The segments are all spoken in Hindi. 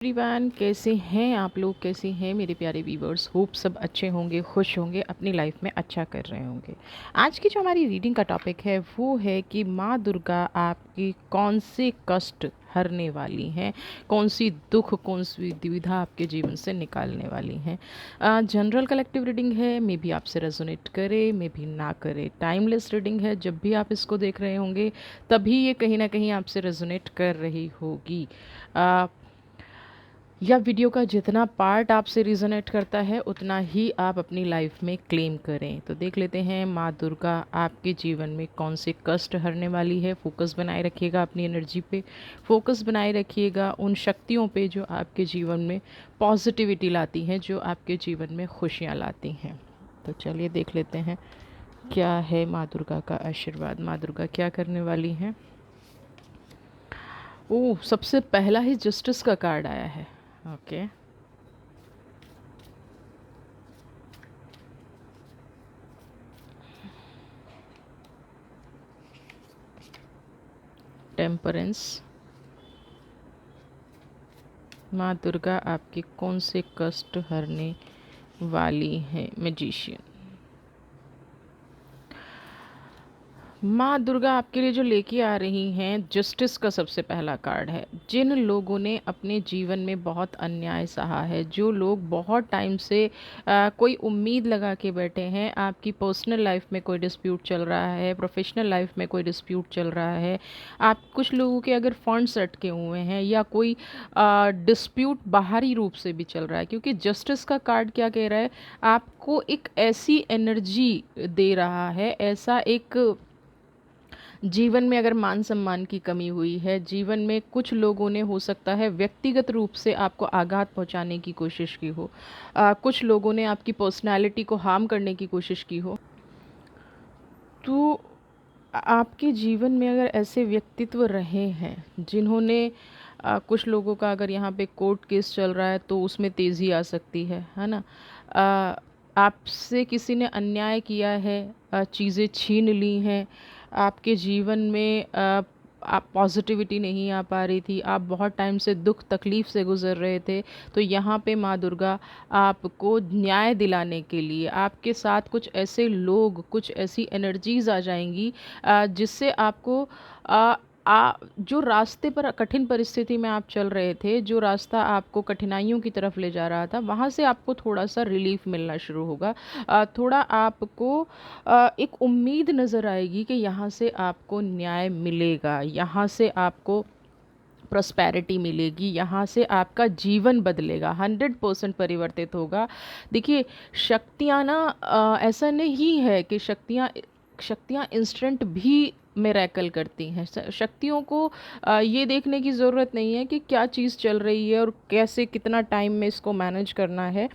एवरीवन, कैसे हैं आप लोग? कैसे हैं मेरे प्यारे व्यूवर्स? होप सब अच्छे होंगे, खुश होंगे, अपनी लाइफ में अच्छा कर रहे होंगे। आज की जो हमारी रीडिंग का टॉपिक है वो है कि माँ दुर्गा आपकी कौन से कष्ट हरने वाली हैं, कौन सी दुख, कौन सी दुविधा आपके जीवन से निकालने वाली हैं। जनरल कलेक्टिव रीडिंग है, मे भी आपसे रेजोनेट करे, मे भी ना करे। टाइमलेस रीडिंग है, जब भी आप इसको देख रहे होंगे तभी ये कहीं ना कहीं आपसे रेजोनेट कर रही होगी। या वीडियो का जितना पार्ट आपसे रिजोनेट करता है उतना ही आप अपनी लाइफ में क्लेम करें। तो देख लेते हैं माँ दुर्गा आपके जीवन में कौन से कष्ट हरने वाली है। फोकस बनाए रखिएगा अपनी एनर्जी पे, फोकस बनाए रखिएगा उन शक्तियों पे जो आपके जीवन में पॉजिटिविटी लाती हैं, जो आपके जीवन में खुशियाँ लाती हैं। तो चलिए देख लेते हैं क्या है माँ दुर्गा का आशीर्वाद। माँ दुर्गा क्या करने वाली हैं। ओह, सबसे पहला ही जस्टिस का कार्ड आया है। Okay, temperance. माँ दुर्गा आपके कौन से कष्ट हरने वाली है। मैजिशियन। माँ दुर्गा आपके लिए जो लेके आ रही हैं, जस्टिस का सबसे पहला कार्ड है। जिन लोगों ने अपने जीवन में बहुत अन्याय सहा है, जो लोग बहुत टाइम से कोई उम्मीद लगा के बैठे हैं, आपकी पर्सनल लाइफ में कोई डिस्प्यूट चल रहा है, प्रोफेशनल लाइफ में कोई डिस्प्यूट चल रहा है, आप कुछ लोगों के अगर फंड्स अटके हुए हैं या कोई डिस्प्यूट बाहरी रूप से भी चल रहा है, क्योंकि जस्टिस का कार्ड क्या कह रहा है, आपको एक ऐसी एनर्जी दे रहा है, ऐसा एक जीवन में अगर मान सम्मान की कमी हुई है, जीवन में कुछ लोगों ने हो सकता है व्यक्तिगत रूप से आपको आघात पहुंचाने की कोशिश की हो, कुछ लोगों ने आपकी पर्सनालिटी को हार्म करने की कोशिश की हो, तो आपके जीवन में अगर ऐसे व्यक्तित्व रहे हैं जिन्होंने कुछ लोगों का अगर यहाँ पे कोर्ट केस चल रहा है तो उसमें तेज़ी आ सकती है ना। आपसे किसी ने अन्याय किया है, चीज़ें छीन ली हैं, आपके जीवन में आप पॉजिटिविटी नहीं आ पा रही थी, आप बहुत टाइम से दुख तकलीफ़ से गुज़र रहे थे, तो यहाँ पे माँ दुर्गा आपको न्याय दिलाने के लिए आपके साथ कुछ ऐसे लोग, कुछ ऐसी एनर्जीज़ आ जाएंगी जिससे आपको जो रास्ते पर कठिन परिस्थिति में आप चल रहे थे, जो रास्ता आपको कठिनाइयों की तरफ ले जा रहा था, वहाँ से आपको थोड़ा सा रिलीफ मिलना शुरू होगा। थोड़ा आपको एक उम्मीद नज़र आएगी कि यहाँ से आपको न्याय मिलेगा, यहाँ से आपको प्रॉस्पेरिटी मिलेगी, यहाँ से आपका जीवन बदलेगा, 100% परिवर्तित होगा। देखिए, शक्तियाँ ना ऐसा नहीं है कि शक्तियाँ शक्तियाँ इंस्टेंट भी मिरेकल करती हैं। शक्तियों को ये देखने की ज़रूरत नहीं है कि क्या चीज़ चल रही है और कैसे कितना टाइम में इसको मैनेज करना है।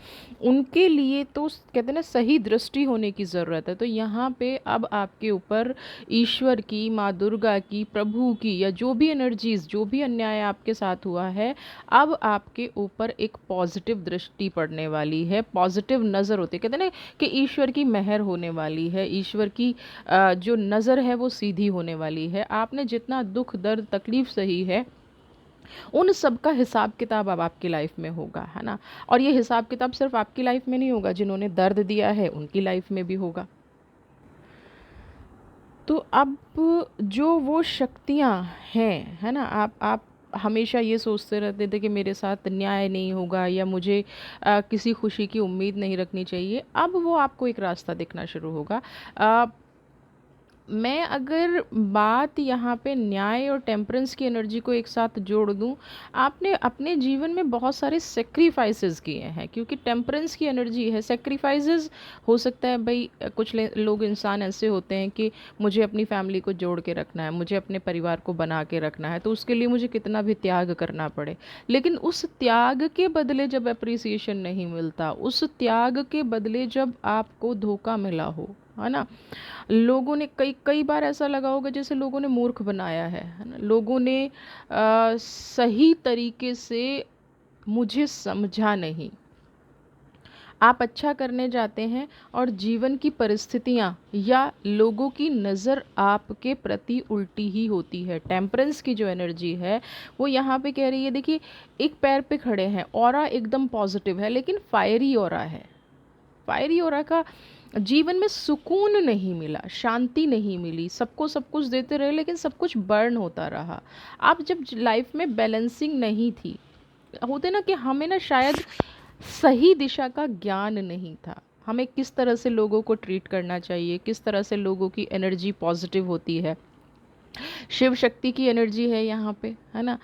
उनके लिए तो कहते हैं ना, सही दृष्टि होने की ज़रूरत है। तो यहाँ पे अब आपके ऊपर ईश्वर की, माँ दुर्गा की, प्रभु की, या जो भी एनर्जीज़, जो भी अन्याय आपके साथ हुआ है, अब आपके ऊपर एक पॉजिटिव दृष्टि पड़ने वाली है, पॉजिटिव नज़र होती है। कहते हैं ना कि ईश्वर की मेहर होने वाली है, ईश्वर की जो नज़र है वो सीधी होने वाली है। आपने जितना दुख, दर्द, तकलीफ़ सही है, उन सब का हिसाब किताब अब आपकी लाइफ में होगा, है ना। और ये हिसाब किताब सिर्फ आपकी लाइफ में नहीं होगा, जिन्होंने दर्द दिया है उनकी लाइफ में भी होगा। तो अब जो वो शक्तियाँ हैं, है ना, आप हमेशा ये सोचते रहते थे कि मेरे साथ न्याय नहीं होगा या मुझे किसी खुशी की उम्मीद नहीं रखनी चाहिए, अब वो आपको एक रास्ता दिखना शुरू होगा। मैं अगर बात यहाँ पे न्याय और टेम्परेंस की एनर्जी को एक साथ जोड़ दूँ, आपने अपने जीवन में बहुत सारे सेक्रीफाइसेस किए हैं, क्योंकि टेम्परेंस की एनर्जी है। सेक्रीफाइसेस हो सकता है भाई, कुछ लोग इंसान ऐसे होते हैं कि मुझे अपनी फैमिली को जोड़ के रखना है, मुझे अपने परिवार को बना के रखना है, तो उसके लिए मुझे कितना भी त्याग करना पड़े। लेकिन उस त्याग के बदले जब अप्रिसिएशन नहीं मिलता, उस त्याग के बदले जब आपको धोखा मिला हो, है ना, लोगों ने कई कई बार ऐसा लगा होगा जैसे लोगों ने मूर्ख बनाया है ना, लोगों ने सही तरीके से मुझे समझा नहीं। आप अच्छा करने जाते हैं और जीवन की परिस्थितियाँ या लोगों की नज़र आपके प्रति उल्टी ही होती है। टेम्परेंस की जो एनर्जी है वो यहाँ पे कह रही है, देखिए एक पैर पे खड़े हैं, ऑरा एकदम पॉजिटिव है लेकिन फायरी ऑरा है। फायरी ऑरा का जीवन में सुकून नहीं मिला, शांति नहीं मिली, सबको सब कुछ देते रहे लेकिन सब कुछ बर्न होता रहा। आप जब लाइफ में बैलेंसिंग नहीं थी, होते ना कि हमें ना शायद सही दिशा का ज्ञान नहीं था, हमें किस तरह से लोगों को ट्रीट करना चाहिए, किस तरह से लोगों की एनर्जी पॉजिटिव होती है। शिव शक्ति की एनर्जी है यहाँ पे, है ना।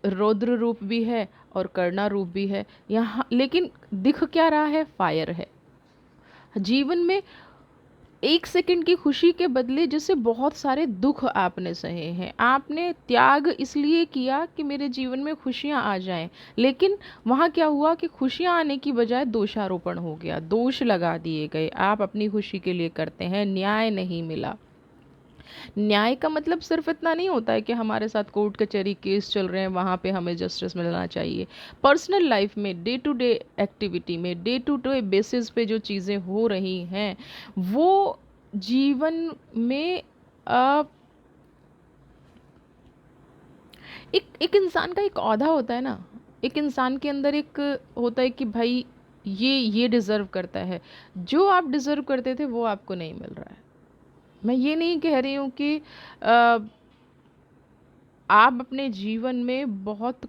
रौद्र रूप भी है और कर्णा रूप भी है यहाँ, लेकिन दिख क्या रहा है, फायर है। जीवन में एक सेकंड की खुशी के बदले जैसे बहुत सारे दुख आपने सहे हैं, आपने त्याग इसलिए किया कि मेरे जीवन में खुशियां आ जाएं, लेकिन वहाँ क्या हुआ कि खुशियां आने की बजाय दोषारोपण हो गया, दोष लगा दिए गए। आप अपनी खुशी के लिए करते हैं, न्याय नहीं मिला। न्याय का मतलब सिर्फ इतना नहीं होता है कि हमारे साथ कोर्ट कचहरी केस चल रहे हैं वहाँ पे हमें जस्टिस मिलना चाहिए। पर्सनल लाइफ में, डे टू डे एक्टिविटी में, डे टू डे बेसिस पे जो चीज़ें हो रही हैं वो जीवन में अ, एक इंसान का एक औधा होता है ना, एक इंसान के अंदर एक होता है कि भाई ये डिज़र्व करता है, जो आप डिज़र्व करते थे वो आपको नहीं मिल रहा है। मैं ये नहीं कह रही हूँ कि अ, आप अपने जीवन में बहुत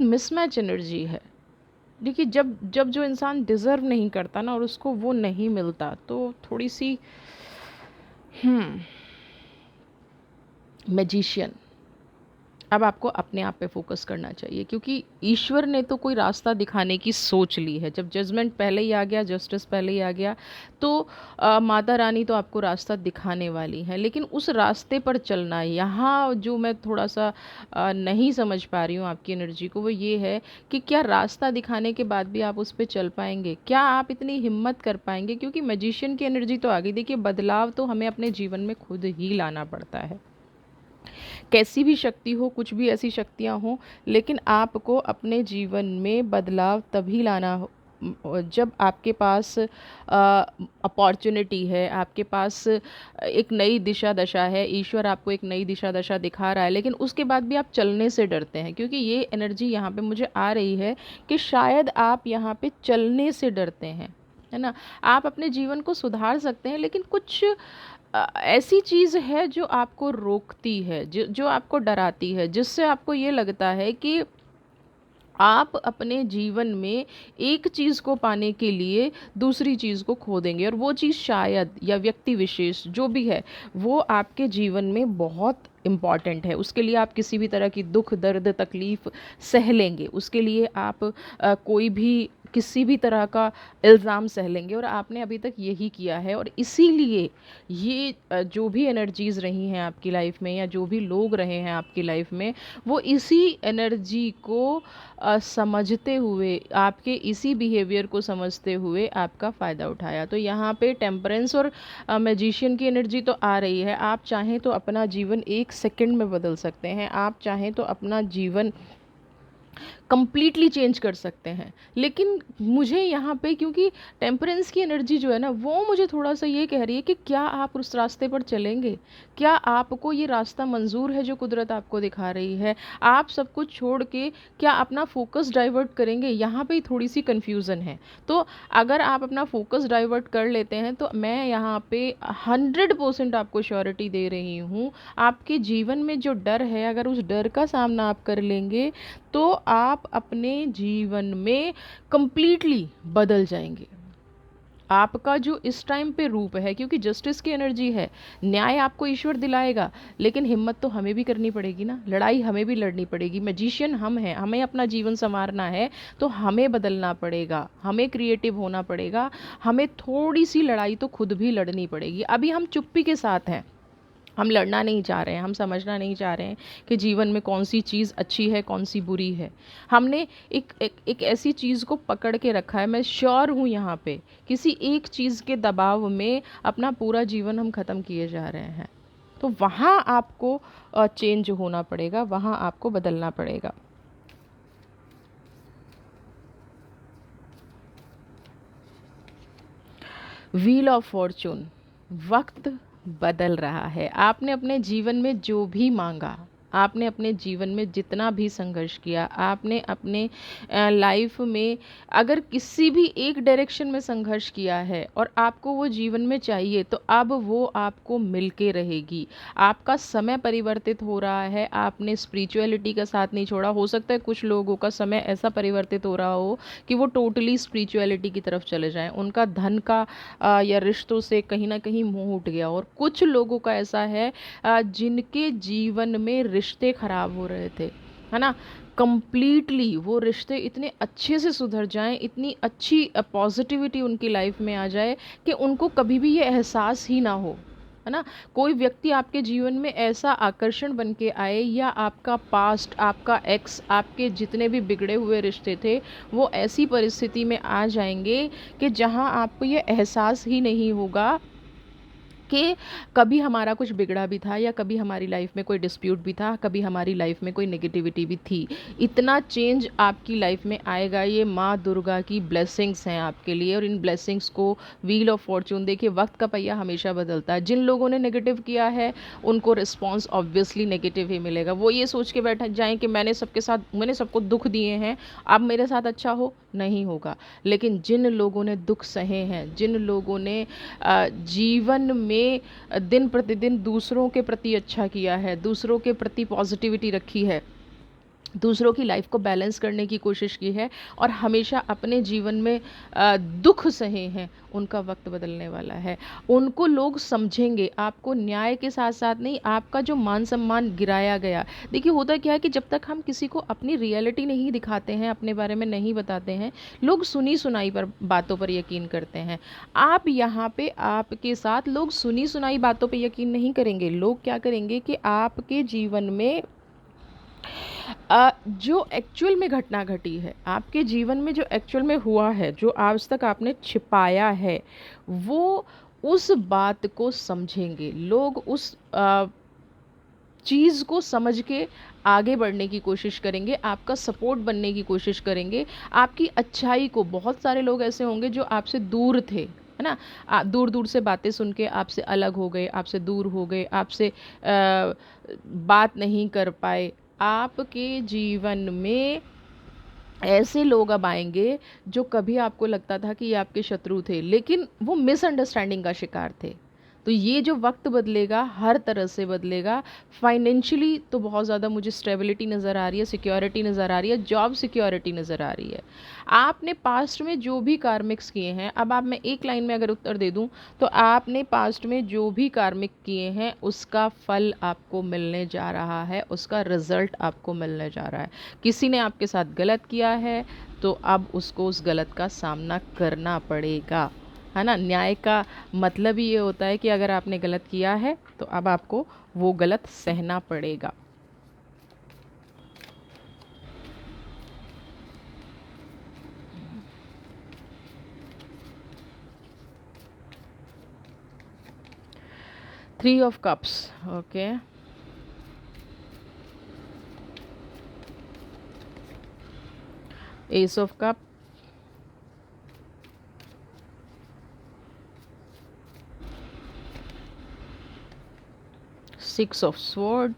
मिसमैच एनर्जी है। देखिए जब जब जो इंसान डिज़र्व नहीं करता ना और उसको वो नहीं मिलता तो थोड़ी सी मैजिशियन, अब आपको अपने आप पे फोकस करना चाहिए क्योंकि ईश्वर ने तो कोई रास्ता दिखाने की सोच ली है। जब जजमेंट पहले ही आ गया, जस्टिस पहले ही आ गया, तो माता रानी तो आपको रास्ता दिखाने वाली है, लेकिन उस रास्ते पर चलना, यहाँ जो मैं थोड़ा सा नहीं समझ पा रही हूँ आपकी एनर्जी को, वो ये है कि क्या रास्ता दिखाने के बाद भी आप उस पर चल पाएंगे, क्या आप इतनी हिम्मत कर पाएंगे, क्योंकि मैजिशियन की एनर्जी तो आ गई। देखिए बदलाव तो हमें अपने जीवन में खुद ही लाना पड़ता है, कैसी भी शक्ति हो, कुछ भी ऐसी शक्तियाँ हों, लेकिन आपको अपने जीवन में बदलाव तभी लाना हो जब आपके पास अपॉर्चुनिटी है, आपके पास एक नई दिशा दशा है, ईश्वर आपको एक नई दिशा दशा दिखा रहा है, लेकिन उसके बाद भी आप चलने से डरते हैं। क्योंकि ये एनर्जी यहाँ पे मुझे आ रही है कि शायद आप यहाँ पे चलने से डरते हैं, है ना। आप अपने जीवन को सुधार सकते हैं लेकिन कुछ ऐसी चीज़ है जो आपको रोकती है, जो आपको डराती है, जिससे आपको ये लगता है कि आप अपने जीवन में एक चीज़ को पाने के लिए दूसरी चीज़ को खो देंगे, और वो चीज़ शायद या व्यक्ति विशेष जो भी है वो आपके जीवन में बहुत इम्पॉर्टेंट है। उसके लिए आप किसी भी तरह की दुख दर्द तकलीफ़ सह लेंगे, उसके लिए आप कोई भी किसी भी तरह का इल्ज़ाम सह लेंगे, और आपने अभी तक यही किया है। और इसीलिए ये जो भी एनर्जीज़ रही हैं आपकी लाइफ में या जो भी लोग रहे हैं आपकी लाइफ में, वो इसी एनर्जी को समझते हुए, आपके इसी बिहेवियर को समझते हुए आपका फ़ायदा उठाया। तो यहाँ पे टेम्परेंस और मैजिशियन की एनर्जी तो आ रही है। आप चाहें तो अपना जीवन एक सेकंड में बदल सकते हैं, आप चाहें तो अपना जीवन कंप्लीटली चेंज कर सकते हैं। लेकिन मुझे यहाँ पे, क्योंकि टेम्परेंस की एनर्जी जो है ना वो मुझे थोड़ा सा ये कह रही है कि क्या आप उस रास्ते पर चलेंगे, क्या आपको ये रास्ता मंजूर है जो कुदरत आपको दिखा रही है। आप सब कुछ छोड़ के क्या अपना फोकस डाइवर्ट करेंगे, यहाँ पे थोड़ी सी कन्फ्यूज़न है। तो अगर आप अपना फोकस डाइवर्ट कर लेते हैं तो मैं यहाँ पे 100% आपको श्योरिटी दे रही हूँ, आपके जीवन में जो डर है, अगर उस डर का सामना आप कर लेंगे तो आप अपने जीवन में कंप्लीटली बदल जाएंगे। आपका जो इस टाइम पे रूप है, क्योंकि जस्टिस की एनर्जी है, न्याय आपको ईश्वर दिलाएगा, लेकिन हिम्मत तो हमें भी करनी पड़ेगी ना, लड़ाई हमें भी लड़नी पड़ेगी। मैजिशियन हम हैं, हमें अपना जीवन संवारना है तो हमें बदलना पड़ेगा, हमें क्रिएटिव होना पड़ेगा, हमें थोड़ी सी लड़ाई तो खुद भी लड़नी पड़ेगी। अभी हम चुप्पी के साथ हैं, हम लड़ना नहीं चाह रहे हैं, हम समझना नहीं चाह रहे हैं कि जीवन में कौन सी चीज़ अच्छी है, कौन सी बुरी है। हमने एक ऐसी चीज़ को पकड़ के रखा है, मैं श्योर हूँ यहाँ पे किसी एक चीज़ के दबाव में अपना पूरा जीवन हम ख़त्म किए जा रहे हैं। तो वहाँ आपको चेंज होना पड़ेगा, वहाँ आपको बदलना पड़ेगा। व्हील ऑफ फॉर्चून, वक्त बदल रहा है। आपने अपने जीवन में जो भी मांगा, आपने अपने जीवन में जितना भी संघर्ष किया, आपने अपने लाइफ में अगर किसी भी एक डायरेक्शन में संघर्ष किया है और आपको वो जीवन में चाहिए, तो अब वो आपको मिल के रहेगी। आपका समय परिवर्तित हो रहा है, आपने स्पिरिचुअलिटी का साथ नहीं छोड़ा। हो सकता है कुछ लोगों का समय ऐसा परिवर्तित हो रहा हो कि वो टोटली स्पिरिचुअलिटी की तरफ चले जाएं, उनका धन का या रिश्तों से कहीं ना कहीं मुंह उठ गया। और कुछ लोगों का ऐसा है जिनके जीवन में रिश्ते खराब हो रहे थे, है ना, कंप्लीटली वो रिश्ते इतने अच्छे से सुधर जाएं, इतनी अच्छी पॉजिटिविटी उनकी लाइफ में आ जाए कि उनको कभी भी ये एहसास ही ना हो, है ना। कोई व्यक्ति आपके जीवन में ऐसा आकर्षण बन के आए, या आपका पास्ट, आपका एक्स, आपके जितने भी बिगड़े हुए रिश्ते थे, वो ऐसी परिस्थिति में आ जाएंगे कि जहां आपको ये एहसास ही नहीं होगा कि कभी हमारा कुछ बिगड़ा भी था, या कभी हमारी लाइफ में कोई डिस्प्यूट भी था, कभी हमारी लाइफ में कोई नेगेटिविटी भी थी। इतना चेंज आपकी लाइफ में आएगा, ये माँ दुर्गा की ब्लेसिंग्स हैं आपके लिए। और इन ब्लेसिंग्स को, व्हील ऑफ फॉर्चून, देखिए वक्त का पहिया हमेशा बदलता है। जिन लोगों ने नेगेटिव किया है उनको रिस्पॉन्स ऑब्वियसली नेगेटिव ही मिलेगा। वो ये सोच के बैठ जाएं कि मैंने सबको दुख दिए हैं, अब मेरे साथ अच्छा हो, नहीं होगा। लेकिन जिन लोगों ने दुख सहे हैं, जिन लोगों ने जीवन में दिन प्रतिदिन दूसरों के प्रति अच्छा किया है, दूसरों के प्रति पॉजिटिविटी रखी है, दूसरों की लाइफ को बैलेंस करने की कोशिश की है, और हमेशा अपने जीवन में दुख सहे हैं, उनका वक्त बदलने वाला है। उनको लोग समझेंगे। आपको न्याय के साथ साथ नहीं, आपका जो मान सम्मान गिराया गया, देखिए होता क्या है कि जब तक हम किसी को अपनी रियलिटी नहीं दिखाते हैं, अपने बारे में नहीं बताते हैं, लोग सुनी सुनाई पर बातों पर यकीन करते हैं। आप यहाँ पे आपके साथ लोग सुनी सुनाई बातों पर यकीन नहीं करेंगे। लोग क्या करेंगे कि आपके जीवन में जो एक्चुअल में घटना घटी है, आपके जीवन में जो एक्चुअल में हुआ है, जो आज तक आपने छिपाया है, वो उस बात को समझेंगे। लोग उस चीज़ को समझ के आगे बढ़ने की कोशिश करेंगे, आपका सपोर्ट बनने की कोशिश करेंगे, आपकी अच्छाई को। बहुत सारे लोग ऐसे होंगे जो आपसे दूर थे, है ना, दूर दूर से बातें सुन के आपसे अलग हो गए, आपसे दूर हो गए, आपसे बात नहीं कर पाए। आपके जीवन में ऐसे लोग अब आएंगे जो कभी आपको लगता था कि ये आपके शत्रु थे, लेकिन वो मिसअंडरस्टैंडिंग का शिकार थे। तो ये जो वक्त बदलेगा, हर तरह से बदलेगा। फाइनेंशियली तो बहुत ज़्यादा मुझे स्टेबिलिटी नज़र आ रही है, सिक्योरिटी नज़र आ रही है, जॉब सिक्योरिटी नज़र आ रही है। आपने पास्ट में जो भी कार्मिक्स किए हैं, अब आप, मैं एक लाइन में अगर उत्तर दे दूं, तो आपने पास्ट में जो भी कार्मिक किए हैं उसका फल आपको मिलने जा रहा है, उसका रिजल्ट आपको मिलने जा रहा है। किसी ने आपके साथ गलत किया है तो अब उसको उस गलत का सामना करना पड़ेगा, है ना। न्याय का मतलब ही ये होता है कि अगर आपने गलत किया है तो अब आपको वो गलत सहना पड़ेगा। Three of cups, okay, S of cup, six of sword,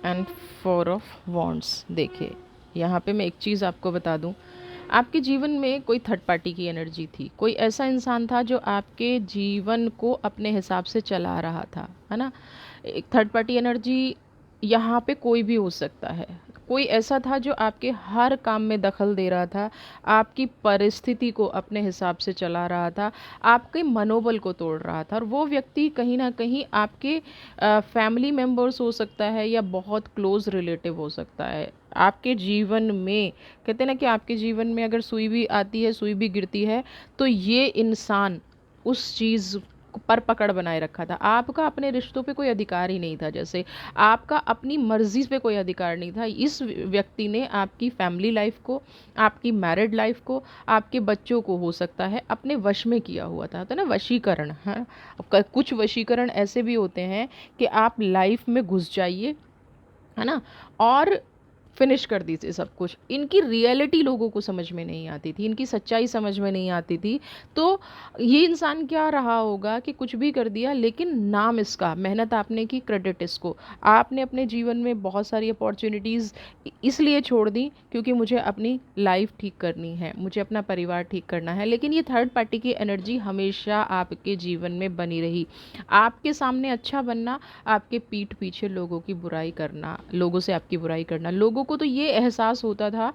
and four of wands. देखिए यहाँ पे मैं एक चीज़ आपको बता दूं, आपके जीवन में कोई थर्ड पार्टी की एनर्जी थी, कोई ऐसा इंसान था जो आपके जीवन को अपने हिसाब से चला रहा था, है ना। एक थर्ड पार्टी एनर्जी, यहाँ पे कोई भी हो सकता है। कोई ऐसा था जो आपके हर काम में दखल दे रहा था, आपकी परिस्थिति को अपने हिसाब से चला रहा था, आपके मनोबल को तोड़ रहा था। और वो व्यक्ति कहीं ना कहीं आपके फैमिली मेम्बर्स हो सकता है, या बहुत क्लोज रिलेटिव हो सकता है। आपके जीवन में, कहते हैं ना कि आपके जीवन में अगर सुई भी आती है, सुई भी गिरती है, तो ये इंसान उस चीज़ पर पकड़ बनाए रखा था। आपका अपने रिश्तों पे कोई अधिकार ही नहीं था, जैसे आपका अपनी मर्जी पे कोई अधिकार नहीं था। इस व्यक्ति ने आपकी फैमिली लाइफ को, आपकी मैरिड लाइफ को, आपके बच्चों को हो सकता है अपने वश में किया हुआ था। तो ना वशीकरण, हाँ, कुछ वशीकरण ऐसे भी होते हैं कि आप लाइफ में घुस जाइए, है ना? और फिनिश कर दी थी सब कुछ। इनकी रियलिटी लोगों को समझ में नहीं आती थी, इनकी सच्चाई समझ में नहीं आती थी। तो ये इंसान क्या रहा होगा कि कुछ भी कर दिया, लेकिन नाम इसका, मेहनत आपने की, क्रेडिट इसको। आपने अपने जीवन में बहुत सारी अपॉर्चुनिटीज़ इसलिए छोड़ दी क्योंकि मुझे अपनी लाइफ ठीक करनी है, मुझे अपना परिवार ठीक करना है, लेकिन ये थर्ड पार्टी की एनर्जी हमेशा आपके जीवन में बनी रही। आपके सामने अच्छा बनना, आपके पीठ पीछे लोगों की बुराई करना, लोगों से आपकी बुराई करना। लोगों को तो ये एहसास होता था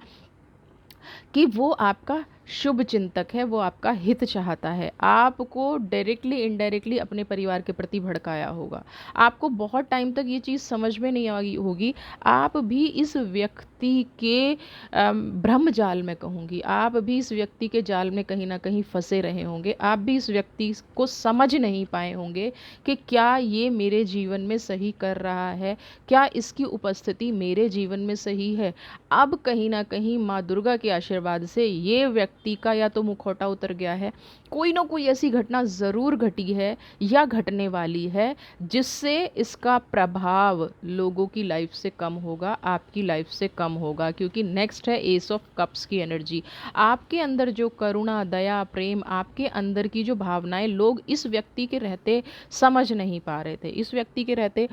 कि वो आपका शुभ चिंतक है, वो आपका हित चाहता है। आपको डायरेक्टली इनडायरेक्टली अपने परिवार के प्रति भड़काया होगा। आपको बहुत टाइम तक ये चीज़ समझ में नहीं आई होगी। आप भी इस व्यक्ति के भ्रम जाल में कहूँगी, आप भी इस व्यक्ति के जाल में कहीं ना कहीं फंसे रहे होंगे। आप भी इस व्यक्ति को समझ नहीं पाए होंगे कि क्या ये मेरे जीवन में सही कर रहा है, क्या इसकी उपस्थिति मेरे जीवन में सही है। अब कहीं ना कहीं माँ दुर्गा के आशीर्वाद से ये व्यक्ति का या तो मुखौटा उतर गया है, कोई ना कोई ऐसी घटना ज़रूर घटी है या घटने वाली है जिससे इसका प्रभाव लोगों की लाइफ से कम होगा, आपकी लाइफ से कम होगा। क्योंकि नेक्स्ट है एस ऑफ कप्स की एनर्जी। आपके अंदर जो करुणा, दया, प्रेम, आपके अंदर की जो भावनाएं लोग इस व्यक्ति के रहते समझ नहीं पा रहे थे, इस व्यक्ति के रहते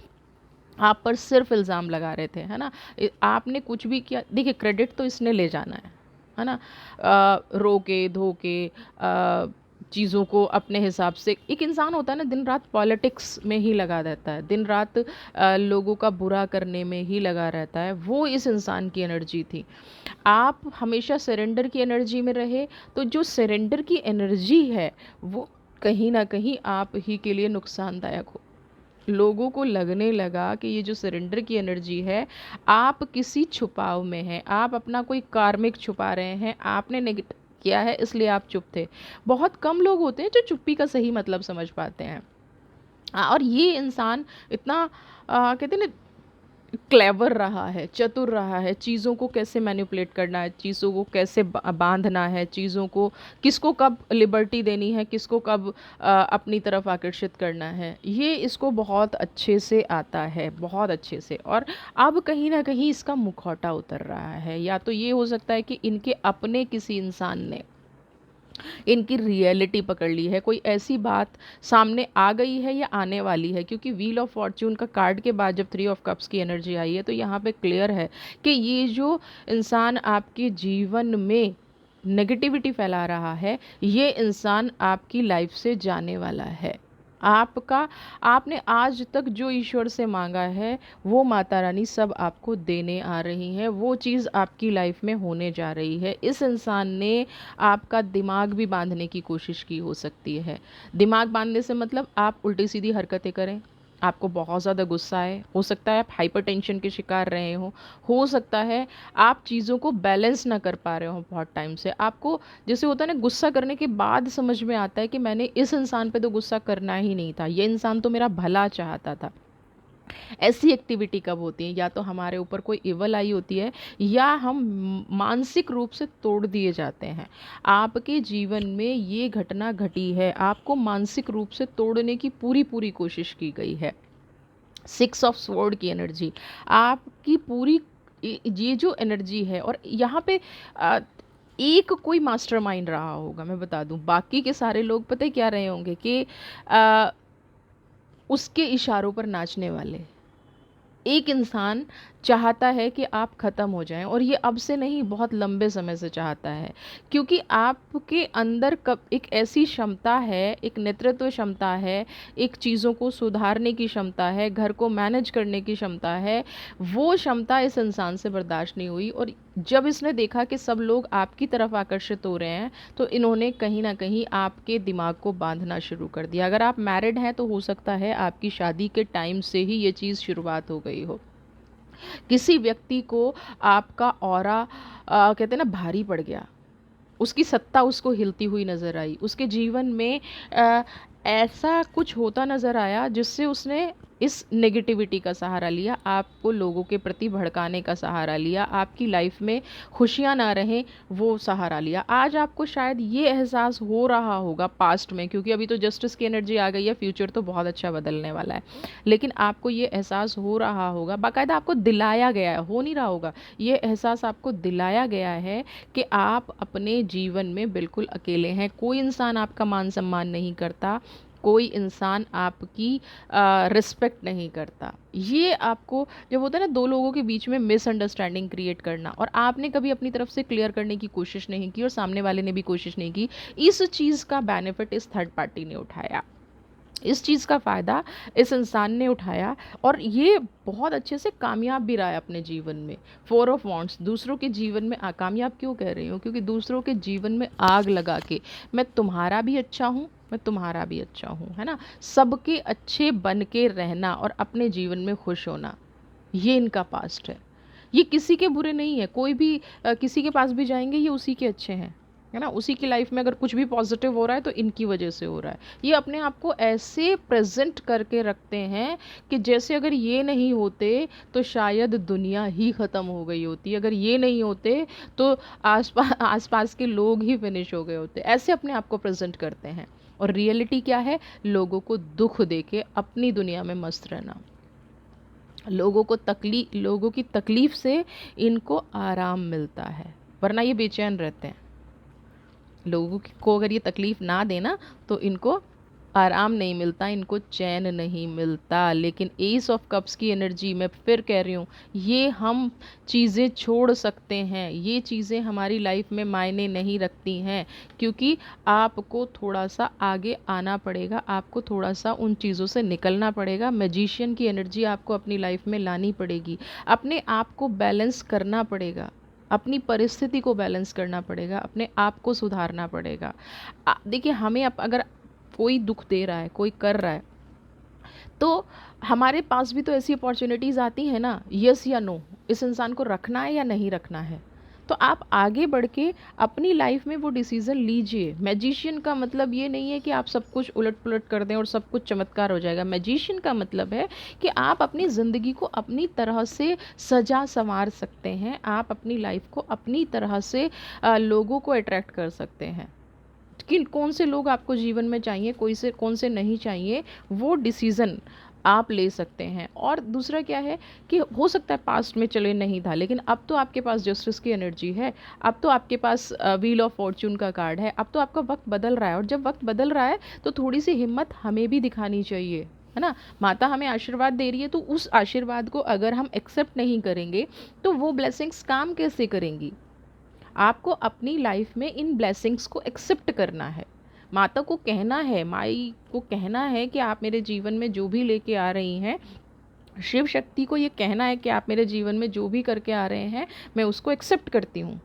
आप पर सिर्फ इल्ज़ाम लगा रहे थे, है ना? आपने कुछ भी किया, देखिए क्रेडिट तो इसने ले जाना है ना? रोके धोके चीज़ों को अपने हिसाब से। एक इंसान होता है ना, दिन रात पॉलिटिक्स में ही लगा रहता है, दिन रात लोगों का बुरा करने में ही लगा रहता है, वो इस इंसान की एनर्जी थी। आप हमेशा सरेंडर की एनर्जी में रहे, तो जो सरेंडर की एनर्जी है वो कहीं ना कहीं आप ही के लिए नुकसानदायक हो। लोगों को लगने लगा कि ये जो सरेंडर की एनर्जी है, आप किसी छुपाव में हैं, आप अपना कोई कार्मिक छुपा रहे हैं, आपने नेगेटिव किया है इसलिए आप चुप थे। बहुत कम लोग होते हैं जो चुप्पी का सही मतलब समझ पाते हैं। और ये इंसान इतना कहते हैं ना, क्लेवर रहा है, चतुर रहा है, चीज़ों को कैसे मैनिपुलेट करना है, चीज़ों को कैसे बांधना है, चीज़ों को किसको कब लिबर्टी देनी है, किसको कब अपनी तरफ आकर्षित करना है, ये इसको बहुत अच्छे से आता है, बहुत अच्छे से। और अब कहीं ना कहीं इसका मुखौटा उतर रहा है। या तो ये हो सकता है कि इनके अपने किसी इंसान ने इनकी रियलिटी पकड़ ली है, कोई ऐसी बात सामने आ गई है या आने वाली है। क्योंकि व्हील ऑफ फॉर्च्यून का कार्ड के बाद जब थ्री ऑफ कप्स की एनर्जी आई है तो यहाँ पे क्लियर है कि ये जो इंसान आपके जीवन में नेगेटिविटी फैला रहा है, ये इंसान आपकी लाइफ से जाने वाला है। आपका आपने आज तक जो ईश्वर से मांगा है वो माता रानी सब आपको देने आ रही हैं, वो चीज़ आपकी लाइफ में होने जा रही है। इस इंसान ने आपका दिमाग भी बांधने की कोशिश की हो सकती है। दिमाग बांधने से मतलब आप उल्टी सीधी हरकतें करें, आपको बहुत ज़्यादा गुस्सा है, हो सकता है आप हाइपरटेंशन के शिकार रहे हो सकता है आप चीज़ों को बैलेंस ना कर पा रहे हो बहुत टाइम से। आपको जैसे होता है ना, गुस्सा करने के बाद समझ में आता है कि मैंने इस इंसान पे तो गुस्सा करना ही नहीं था, ये इंसान तो मेरा भला चाहता था। ऐसी एक्टिविटी कब होती है, या तो हमारे ऊपर कोई इवल आई होती है या हम मानसिक रूप से तोड़ दिए जाते हैं। आपके जीवन में ये घटना घटी है, आपको मानसिक रूप से तोड़ने की पूरी पूरी कोशिश की गई है। सिक्स ऑफ स्वॉर्ड की एनर्जी आपकी पूरी, ये जो एनर्जी है। और यहाँ पे एक कोई मास्टरमाइंड रहा होगा, मैं बता दूं, बाकी के सारे लोग पता है क्या रहे होंगे कि उसके इशारों पर नाचने वाले। एक इंसान चाहता है कि आप ख़त्म हो जाएं, और ये अब से नहीं बहुत लंबे समय से चाहता है। क्योंकि आपके अंदर कब एक ऐसी क्षमता है, एक नेतृत्व क्षमता है, एक चीज़ों को सुधारने की क्षमता है, घर को मैनेज करने की क्षमता है, वो क्षमता इस इंसान से बर्दाश्त नहीं हुई। और जब इसने देखा कि सब लोग आपकी तरफ आकर्षित हो रहे हैं तो इन्होंने कहीं ना कहीं आपके दिमाग को बांधना शुरू कर दिया। अगर आप मैरिड हैं तो हो सकता है आपकी शादी के टाइम से ही ये चीज़ शुरुआत हो गई हो। किसी व्यक्ति को आपका ऑरा कहते हैं ना भारी पड़ गया, उसकी सत्ता उसको हिलती हुई नज़र आई, उसके जीवन में ऐसा कुछ होता नज़र आया जिससे उसने इस नेगेटिविटी का सहारा लिया, आपको लोगों के प्रति भड़काने का सहारा लिया, आपकी लाइफ में खुशियाँ ना रहें वो सहारा लिया। आज आपको शायद ये एहसास हो रहा होगा पास्ट में, क्योंकि अभी तो जस्टिस की एनर्जी आ गई है, फ्यूचर तो बहुत अच्छा बदलने वाला है, लेकिन आपको ये एहसास हो रहा होगा, बाकायदा आपको दिलाया गया है, हो नहीं रहा होगा, ये एहसास आपको दिलाया गया है कि आप अपने जीवन में बिल्कुल अकेले हैं। कोई इंसान आपका मान सम्मान नहीं करता, कोई इंसान आपकी रिस्पेक्ट नहीं करता। ये आपको जब होता है ना दो लोगों के बीच में मिसअंडरस्टैंडिंग क्रिएट करना, और आपने कभी अपनी तरफ से क्लियर करने की कोशिश नहीं की और सामने वाले ने भी कोशिश नहीं की, इस चीज़ का बेनिफिट इस थर्ड पार्टी ने उठाया, इस चीज़ का फ़ायदा इस इंसान ने उठाया, और ये बहुत अच्छे से कामयाब भी रहा है अपने जीवन में। फोर ऑफ वॉन्ट्स, दूसरों के जीवन में कामयाब क्यों कह रही हूँ, क्योंकि दूसरों के जीवन में आग लगा के मैं तुम्हारा भी अच्छा हूँ, मैं तुम्हारा भी अच्छा हूँ, है ना, सबके अच्छे बन के रहना और अपने जीवन में खुश होना, ये इनका पास्ट है। ये किसी के बुरे नहीं है, कोई भी किसी के पास भी जाएंगे ये उसी के अच्छे हैं, है ना, उसी की लाइफ में अगर कुछ भी पॉजिटिव हो रहा है तो इनकी वजह से हो रहा है। ये अपने आप को ऐसे प्रेजेंट करके रखते हैं कि जैसे अगर ये नहीं होते तो शायद दुनिया ही ख़त्म हो गई होती, अगर ये नहीं होते तो आसपास के लोग ही फिनिश हो गए होते, ऐसे अपने आप को प्रेजेंट करते हैं। और रियलिटी क्या है, लोगों को दुख दे के अपनी दुनिया में मस्त रहना, लोगों की तकलीफ़ से इनको आराम मिलता है, वरना ये बेचैन रहते हैं। लोगों को अगर ये तकलीफ़ ना देना तो इनको आराम नहीं मिलता, इनको चैन नहीं मिलता। लेकिन एस ऑफ कप्स की एनर्जी, मैं फिर कह रही हूँ, ये हम चीज़ें छोड़ सकते हैं, ये चीज़ें हमारी लाइफ में मायने नहीं रखती हैं, क्योंकि आपको थोड़ा सा आगे आना पड़ेगा, आपको थोड़ा सा उन चीज़ों से निकलना पड़ेगा। मैजिशियन की एनर्जी आपको अपनी लाइफ में लानी पड़ेगी, अपने आप को बैलेंस करना पड़ेगा, अपनी परिस्थिति को बैलेंस करना पड़ेगा, अपने आप को सुधारना पड़ेगा। देखिए, हमें अगर कोई दुख दे रहा है, कोई कर रहा है, तो हमारे पास भी तो ऐसी अपॉर्चुनिटीज़ आती हैं ना, यस या नो, इस इंसान को रखना है या नहीं रखना है। तो आप आगे बढ़ के अपनी लाइफ में वो डिसीज़न लीजिए। मैजिशियन का मतलब ये नहीं है कि आप सब कुछ उलट पुलट कर दें और सब कुछ चमत्कार हो जाएगा। मैजिशियन का मतलब है कि आप अपनी ज़िंदगी को अपनी तरह से सजा संवार सकते हैं, आप अपनी लाइफ को अपनी तरह से लोगों को अट्रैक्ट कर सकते हैं कि कौन से लोग आपको जीवन में चाहिए, कोई से कौन से नहीं चाहिए, वो डिसीज़न आप ले सकते हैं। और दूसरा क्या है कि हो सकता है पास्ट में चले नहीं था, लेकिन अब तो आपके पास जस्टिस की एनर्जी है, अब तो आपके पास व्हील ऑफ फॉर्चून का कार्ड है, अब तो आपका वक्त बदल रहा है। और जब वक्त बदल रहा है तो थोड़ी सी हिम्मत हमें भी दिखानी चाहिए, है ना। माता हमें आशीर्वाद दे रही है, तो उस आशीर्वाद को अगर हम एक्सेप्ट नहीं करेंगे तो वो ब्लेसिंग्स काम कैसे करेंगी। आपको अपनी लाइफ में इन ब्लेसिंग्स को एक्सेप्ट करना है। माता को कहना है, माई को कहना है कि आप मेरे जीवन में जो भी लेके आ रही हैं, शिव शक्ति को ये कहना है कि आप मेरे जीवन में जो भी करके आ रहे हैं मैं उसको एक्सेप्ट करती हूँ।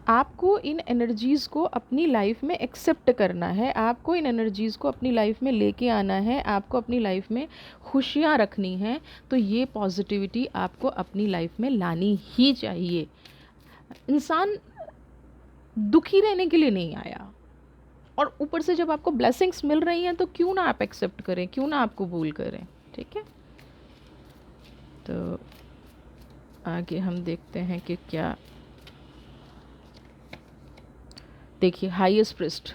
आपको इन एनर्जीज़ को अपनी लाइफ में एक्सेप्ट करना है, आपको इन एनर्जीज़ को अपनी लाइफ में लेके आना है, आपको अपनी लाइफ में खुशियाँ रखनी हैं। तो ये पॉजिटिविटी आपको अपनी लाइफ में लानी ही चाहिए। इंसान दुखी रहने के लिए नहीं आया, और ऊपर से जब आपको ब्लेसिंग्स मिल रही हैं तो क्यों ना आप एक्सेप्ट करें, क्यों ना आप कबूल करें। ठीक है, तो आगे हम देखते हैं कि क्या। देखिए, हाईएस्ट प्रिस्ट,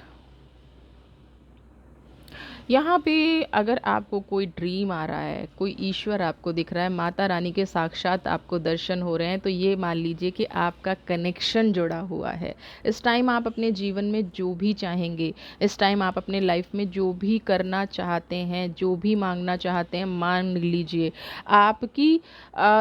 यहाँ पे अगर आपको कोई ड्रीम आ रहा है, कोई ईश्वर आपको दिख रहा है, माता रानी के साक्षात आपको दर्शन हो रहे हैं, तो ये मान लीजिए कि आपका कनेक्शन जुड़ा हुआ है। इस टाइम आप अपने जीवन में जो भी चाहेंगे, इस टाइम आप अपने लाइफ में जो भी करना चाहते हैं, जो भी मांगना चाहते हैं, मान लीजिए आपकी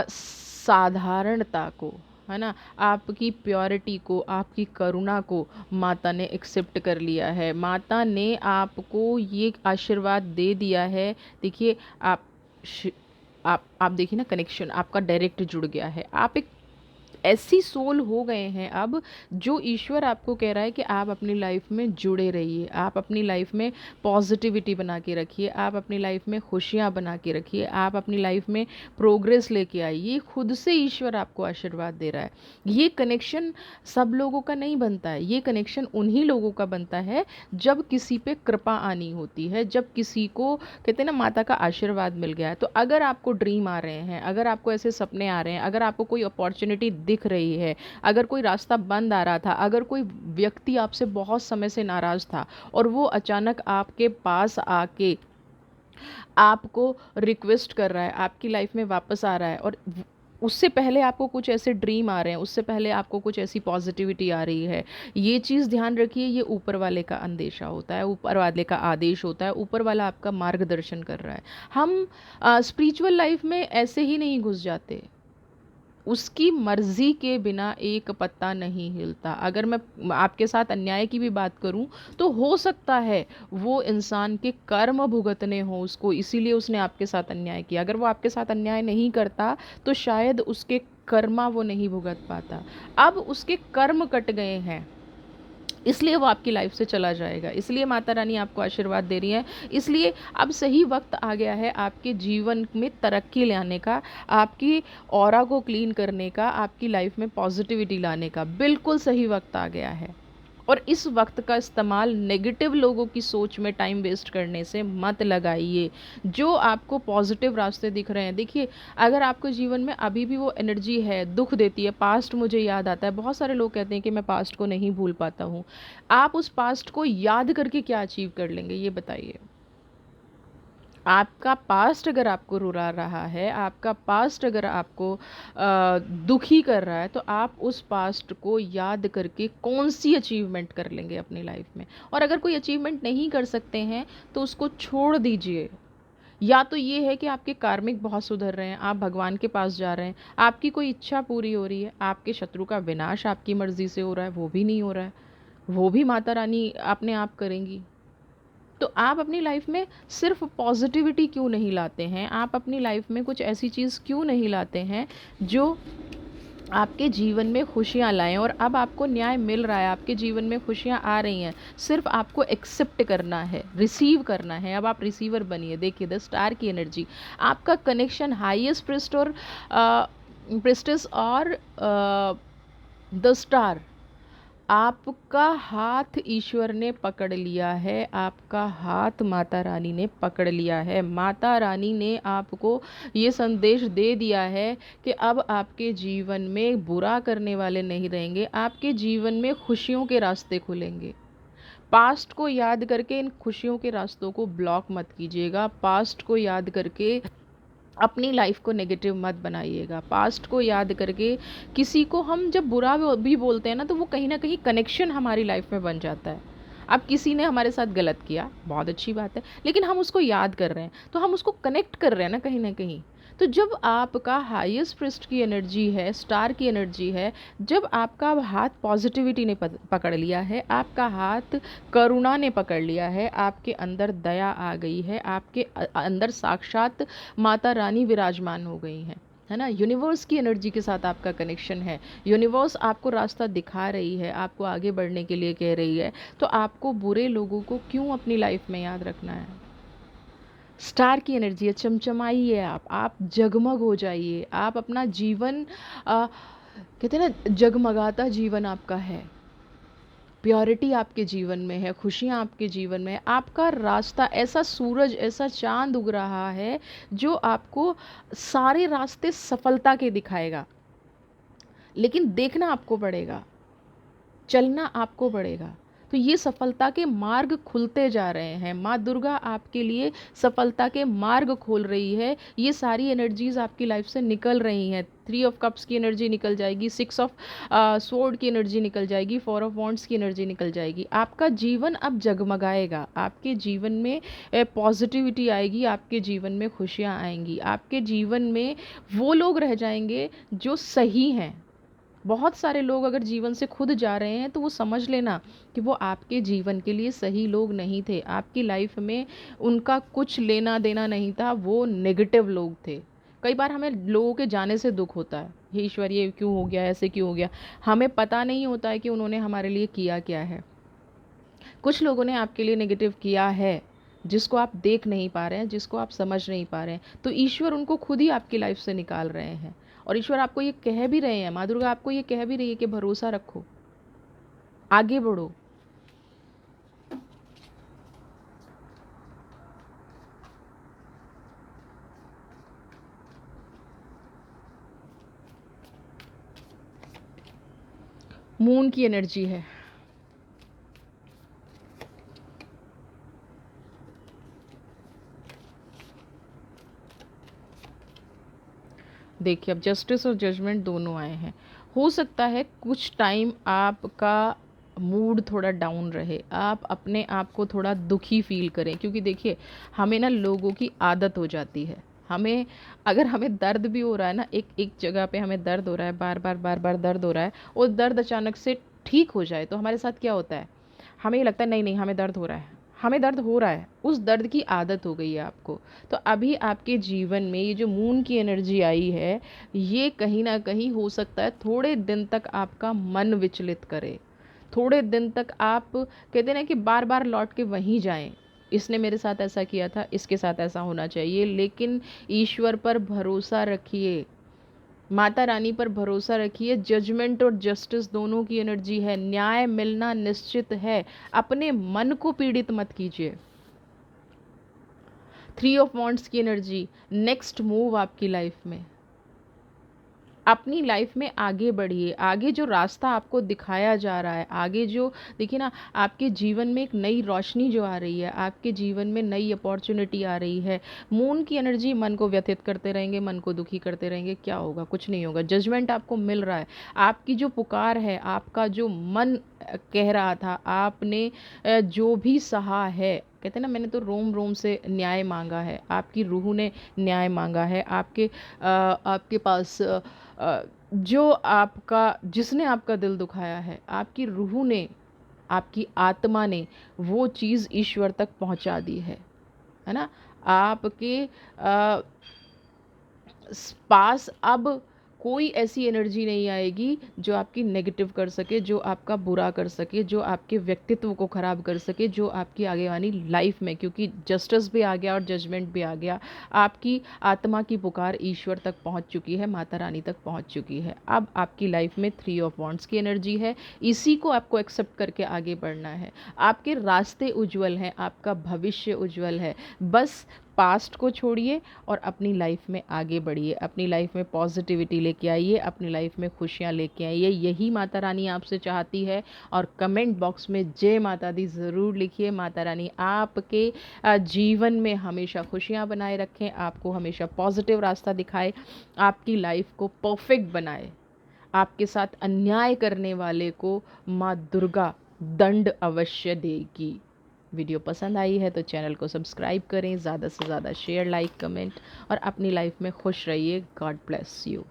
साधारणता को, है ना, आपकी प्योरिटी को, आपकी करुणा को माता ने एक्सेप्ट कर लिया है। माता ने आपको ये आशीर्वाद दे दिया है। देखिए, आप देखिए ना, कनेक्शन आपका डायरेक्ट जुड़ गया है। आप एक ऐसी सोल हो गए हैं अब, जो ईश्वर आपको कह रहा है कि आप अपनी लाइफ में जुड़े रहिए, आप अपनी लाइफ में पॉजिटिविटी बना के रखिए, आप अपनी लाइफ में खुशियाँ बना के रखिए, आप अपनी लाइफ में प्रोग्रेस लेके आइए। ये खुद से ईश्वर आपको आशीर्वाद दे रहा है। ये कनेक्शन सब लोगों का नहीं बनता है, ये कनेक्शन उन्हीं लोगों का बनता है जब किसी पे कृपा आनी होती है, जब किसी को कहते हैं ना माता का आशीर्वाद मिल गया है। तो अगर आपको ड्रीम आ रहे हैं, अगर आपको ऐसे सपने आ रहे हैं, अगर आपको कोई अपॉर्चुनिटी दिख रही है, अगर कोई रास्ता बंद आ रहा था, अगर कोई व्यक्ति आपसे बहुत समय से नाराज़ था और वो अचानक आपके पास आके आपको रिक्वेस्ट कर रहा है, आपकी लाइफ में वापस आ रहा है, और उससे पहले आपको कुछ ऐसे ड्रीम आ रहे हैं, उससे पहले आपको कुछ ऐसी पॉजिटिविटी आ रही है, ये चीज़ ध्यान रखिए, ये ऊपर वाले का अंदेशा होता है, ऊपर वाले का आदेश होता है, ऊपर वाला आपका मार्गदर्शन कर रहा है। हम स्पिरिचुअल लाइफ में ऐसे ही नहीं घुस जाते, उसकी मर्जी के बिना एक पत्ता नहीं हिलता। अगर मैं आपके साथ अन्याय की भी बात करूं, तो हो सकता है वो इंसान के कर्म भुगतने हो उसको, इसीलिए उसने आपके साथ अन्याय किया। अगर वो आपके साथ अन्याय नहीं करता तो शायद उसके कर्मा वो नहीं भुगत पाता। अब उसके कर्म कट गए हैं, इसलिए वो आपकी लाइफ से चला जाएगा। इसलिए माता रानी आपको आशीर्वाद दे रही है। इसलिए अब सही वक्त आ गया है आपके जीवन में तरक्की लाने का, आपकी ऑरा को क्लीन करने का, आपकी लाइफ में पॉजिटिविटी लाने का बिल्कुल सही वक्त आ गया है। और इस वक्त का इस्तेमाल नेगेटिव लोगों की सोच में टाइम वेस्ट करने से मत लगाइए। जो आपको पॉजिटिव रास्ते दिख रहे हैं, देखिए अगर आपको जीवन में अभी भी वो एनर्जी है, दुख देती है, पास्ट मुझे याद आता है, बहुत सारे लोग कहते हैं कि मैं पास्ट को नहीं भूल पाता हूँ। आप उस पास्ट को याद करके क्या अचीव कर लेंगे, ये बताइए। आपका पास्ट अगर आपको रुला रहा है, आपका पास्ट अगर आपको दुखी कर रहा है, तो आप उस पास्ट को याद करके कौन सी अचीवमेंट कर लेंगे अपनी लाइफ में। और अगर कोई अचीवमेंट नहीं कर सकते हैं तो उसको छोड़ दीजिए। या तो ये है कि आपके कार्मिक बहुत सुधर रहे हैं, आप भगवान के पास जा रहे हैं, आपकी कोई इच्छा पूरी हो रही है, आपके शत्रु का विनाश आपकी मर्जी से हो रहा है, वो भी नहीं हो रहा है, वो भी माता रानी अपने आप करेंगी। तो आप अपनी लाइफ में सिर्फ पॉजिटिविटी क्यों नहीं लाते हैं, आप अपनी लाइफ में कुछ ऐसी चीज़ क्यों नहीं लाते हैं जो आपके जीवन में खुशियाँ लाएं। और अब आपको न्याय मिल रहा है, आपके जीवन में खुशियाँ आ रही हैं, सिर्फ आपको एक्सेप्ट करना है, रिसीव करना है। अब आप रिसीवर बनिए। देखिए द स्टार की एनर्जी, आपका कनेक्शन हाईएस्ट प्रिस्ट और प्रिस्टेस और द स्टार, आपका हाथ ईश्वर ने पकड़ लिया है, आपका हाथ माता रानी ने पकड़ लिया है। माता रानी ने आपको ये संदेश दे दिया है कि अब आपके जीवन में बुरा करने वाले नहीं रहेंगे, आपके जीवन में खुशियों के रास्ते खुलेंगे। पास्ट को याद करके इन खुशियों के रास्तों को ब्लॉक मत कीजिएगा। पास्ट को याद करके अपनी लाइफ को नेगेटिव मत बनाइएगा। पास्ट को याद करके किसी को हम जब बुरा भी बोलते हैं ना, तो वो कहीं ना कहीं कनेक्शन हमारी लाइफ में बन जाता है। अब किसी ने हमारे साथ गलत किया, बहुत अच्छी बात है, लेकिन हम उसको याद कर रहे हैं तो हम उसको कनेक्ट कर रहे हैं ना कहीं ना कहीं। तो जब आपका हाईएस्ट प्रिस्ट की एनर्जी है, स्टार की एनर्जी है, जब आपका हाथ पॉजिटिविटी ने पकड़ लिया है, आपका हाथ करुणा ने पकड़ लिया है, आपके अंदर दया आ गई है, आपके अंदर साक्षात माता रानी विराजमान हो गई हैं, है ना। यूनिवर्स की एनर्जी के साथ आपका कनेक्शन है, यूनिवर्स आपको रास्ता दिखा रही है, आपको आगे बढ़ने के लिए कह रही है। तो आपको बुरे लोगों को क्यों अपनी लाइफ में याद रखना है। स्टार की एनर्जी है, चमचमाइए, आप जगमग हो जाइए। आप अपना जीवन कहते हैं ना, जगमगाता जीवन आपका है, प्योरिटी आपके जीवन में है, खुशियाँ आपके जीवन में है। आपका रास्ता ऐसा सूरज, ऐसा चांद उग रहा है जो आपको सारे रास्ते सफलता के दिखाएगा। लेकिन देखना आपको पड़ेगा, चलना आपको पड़ेगा। तो ये सफलता के मार्ग खुलते जा रहे हैं, माँ दुर्गा आपके लिए सफलता के मार्ग खोल रही है। ये सारी एनर्जीज आपकी लाइफ से निकल रही हैं। 3 ऑफ कप्स की एनर्जी निकल जाएगी, 6 ऑफ स्वॉर्ड की एनर्जी निकल जाएगी, 4 ऑफ वॉन्ड्स की एनर्जी निकल जाएगी। आपका जीवन अब जगमगाएगा, आपके जीवन में पॉजिटिविटी आएगी, आपके जीवन में खुशियाँ आएंगी, आपके जीवन में वो लोग रह जाएंगे जो सही हैं। बहुत सारे लोग अगर जीवन से खुद जा रहे हैं तो वो समझ लेना कि वो आपके जीवन के लिए सही लोग नहीं थे, आपकी लाइफ में उनका कुछ लेना देना नहीं था, वो नेगेटिव लोग थे। कई बार हमें लोगों के जाने से दुख होता है, हे ईश्वर ये क्यों हो गया, ऐसे क्यों हो गया। हमें पता नहीं होता है कि उन्होंने हमारे लिए किया क्या है। कुछ लोगों ने आपके लिए नेगेटिव किया है, जिसको आप देख नहीं पा रहे हैं, जिसको आप समझ नहीं पा रहे हैं, तो ईश्वर उनको खुद ही आपकी लाइफ से निकाल रहे हैं। और ईश्वर आपको ये कह भी रहे हैं, माँ दुर्गा आपको ये कह भी रही है कि भरोसा रखो, आगे बढ़ो। मून की एनर्जी है। देखिए अब जस्टिस और जजमेंट दोनों आए हैं। हो सकता है कुछ टाइम आपका मूड थोड़ा डाउन रहे, आप अपने आप को थोड़ा दुखी फील करें, क्योंकि देखिए हमें ना लोगों की आदत हो जाती है। हमें अगर हमें दर्द भी हो रहा है ना, एक एक जगह पे हमें दर्द हो रहा है, बार बार बार बार दर्द हो रहा है, और दर्द अचानक से ठीक हो जाए तो हमारे साथ क्या होता है, हमें ये लगता है नहीं नहीं हमें दर्द हो रहा है, हमें दर्द हो रहा है, उस दर्द की आदत हो गई है आपको। तो अभी आपके जीवन में ये जो मून की एनर्जी आई है, ये कहीं ना कहीं हो सकता है थोड़े दिन तक आपका मन विचलित करे, थोड़े दिन तक आप कहते हैं ना कि बार बार लौट के वहीं जाएं, इसने मेरे साथ ऐसा किया था, इसके साथ ऐसा होना चाहिए। लेकिन ईश्वर पर भरोसा रखिए, माता रानी पर भरोसा रखिए। जजमेंट और जस्टिस दोनों की एनर्जी है, न्याय मिलना निश्चित है। अपने मन को पीड़ित मत कीजिए। 3 ऑफ वॉन्ड्स की एनर्जी, नेक्स्ट मूव आपकी लाइफ में, अपनी लाइफ में आगे बढ़िए। आगे जो रास्ता आपको दिखाया जा रहा है, आगे जो देखिए ना, आपके जीवन में एक नई रोशनी जो आ रही है, आपके जीवन में नई अपॉर्चुनिटी आ रही है। मून की एनर्जी मन को व्यथित करते रहेंगे, मन को दुखी करते रहेंगे, क्या होगा, कुछ नहीं होगा। जजमेंट आपको मिल रहा है, आपकी जो पुकार है, आपका जो मन कह रहा था, आपने जो भी सहा है, कहते हैं ना मैंने तो रोम रोम से न्याय मांगा है, आपकी रूह ने न्याय मांगा है। आपके पास जो आपका, जिसने आपका दिल दुखाया है, आपकी रूह ने, आपकी आत्मा ने वो चीज़ ईश्वर तक पहुंचा दी है ना। आपके पास अब कोई ऐसी एनर्जी नहीं आएगी जो आपकी नेगेटिव कर सके, जो आपका बुरा कर सके, जो आपके व्यक्तित्व को ख़राब कर सके, जो आपकी आगे वाली लाइफ में, क्योंकि जस्टिस भी आ गया और जजमेंट भी आ गया। आपकी आत्मा की पुकार ईश्वर तक पहुंच चुकी है, माता रानी तक पहुंच चुकी है। अब आपकी लाइफ में 3 ऑफ वॉन्ड्स की एनर्जी है, इसी को आपको एक्सेप्ट करके आगे बढ़ना है। आपके रास्ते उज्जवल हैं, आपका भविष्य उज्जवल है। बस पास्ट को छोड़िए और अपनी लाइफ में आगे बढ़िए, अपनी लाइफ में पॉजिटिविटी लेके आइए, अपनी लाइफ में खुशियाँ लेके आइए। यही माता रानी आपसे चाहती है। और कमेंट बॉक्स में जय माता दी ज़रूर लिखिए। माता रानी आपके जीवन में हमेशा खुशियाँ बनाए रखें, आपको हमेशा पॉजिटिव रास्ता दिखाए, आपकी लाइफ को परफेक्ट बनाए। आपके साथ अन्याय करने वाले को माँ दुर्गा दंड अवश्य देगी। वीडियो पसंद आई है तो चैनल को सब्सक्राइब करें, ज़्यादा से ज़्यादा शेयर, लाइक, कमेंट, और अपनी लाइफ में खुश रहिए। God bless you.